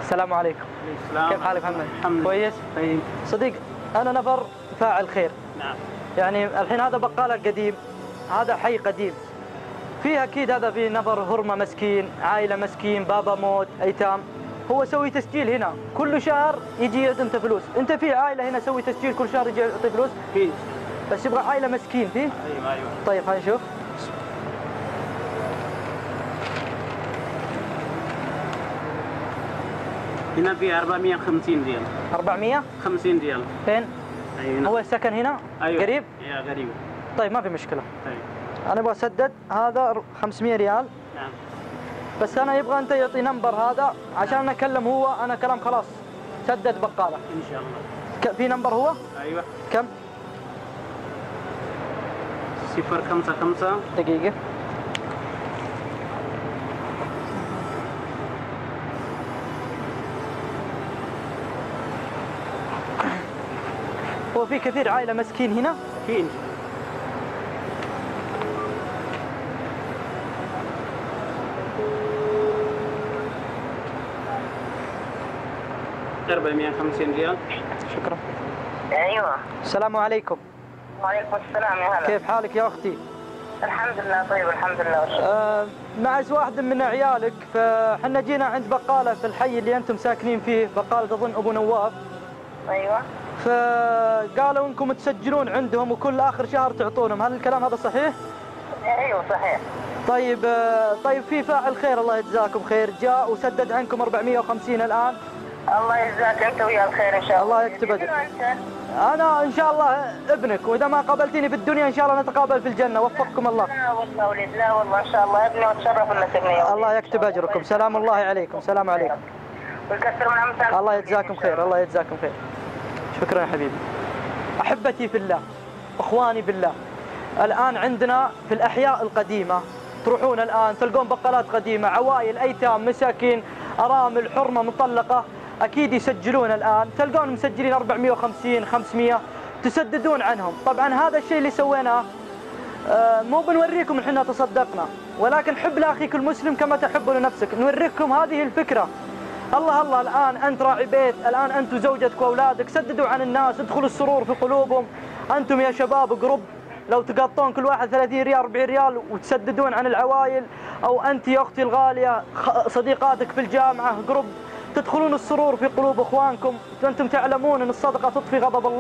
السلام عليكم. السلام. كيف حالك محمد؟ الحمد لله. كويس؟ طيب. صديق، أنا نفر فاعل خير. نعم. يعني الحين هذا بقالة قديم، هذا حي قديم. فيه أكيد هذا في نفر هرمة مسكين، عائلة مسكين، بابا موت، أيتام. هو سوي تسجيل هنا، كل شهر يجي يعطي أنت فلوس. أنت في عائلة هنا سوي تسجيل كل شهر يجي يعطي فلوس؟ في. بس يبغى عائلة مسكين فيه؟ أيوه. طيب خلينا نشوف. هنا في 450 ريال. 450 ريال. فين؟ أيوه. هو السكن هنا؟ أيوه. قريب؟ يا قريب. طيب ما في مشكلة. طيب. أنا أبغى أسدد هذا 500 ريال. نعم. بس أنا يبغى أنت يعطي نمبر هذا عشان أنا أكلم هو، أنا كلام خلاص سدد بقالة. إن شاء الله. في نمبر هو؟ أيوه. كم؟ 055. دقيقة. هو في كثير عائلة مسكين هنا؟ في. 450 ريال. شكرا. ايوه. السلام عليكم. وعليكم السلام يا هلا. كيف حالك يا أختي؟ الحمد لله طيب الحمد لله. معز واحد من عيالك، فحنا جينا عند بقالة في الحي اللي أنتم ساكنين فيه، بقالة أظن أبو نواف. ايوه. فقالوا انكم تسجلون عندهم وكل اخر شهر تعطونهم، هل الكلام هذا صحيح؟ ايوه صحيح. طيب في فاعل خير الله يجزاكم خير جاء وسدد عنكم 450 الان. الله يجزاك انت ويا الخير ان شاء الله. الله يكتب اجرك. انت؟ انا ان شاء الله ابنك، واذا ما قابلتني في الدنيا ان شاء الله نتقابل في الجنه، وفقكم الله. لا والله ولد، لا والله ان شاء الله ابني واتشرف انك ابني. الله يكتب اجركم، سلام الله عليكم. سلام عليكم. ويكثر من امثالكم. الله يجزاكم خير، الله يجزاكم خير. شكرا يا حبيبي. احبتي في الله، اخواني بالله، الان عندنا في الاحياء القديمه تروحون الان تلقون بقالات قديمه، عوائل ايتام مساكين ارامل حرمه مطلقه، اكيد يسجلون الان، تلقون مسجلين 450 500 تسددون عنهم. طبعا هذا الشيء اللي سويناه مو بنوريكم احنا تصدقنا، ولكن حب لاخيك المسلم كما تحب لنفسك، نوريكم هذه الفكره. الله الآن أنت راعي بيت، الآن أنت وزوجتك وأولادك سددوا عن الناس، ادخلوا السرور في قلوبهم. أنتم يا شباب قرب، لو تقطون كل واحد 30 ريال 40 ريال وتسددون عن العوائل، أو أنت يا أختي الغالية صديقاتك في الجامعة قرب، تدخلون السرور في قلوب إخوانكم، أنتم تعلمون أن الصدقة تطفي غضب الله.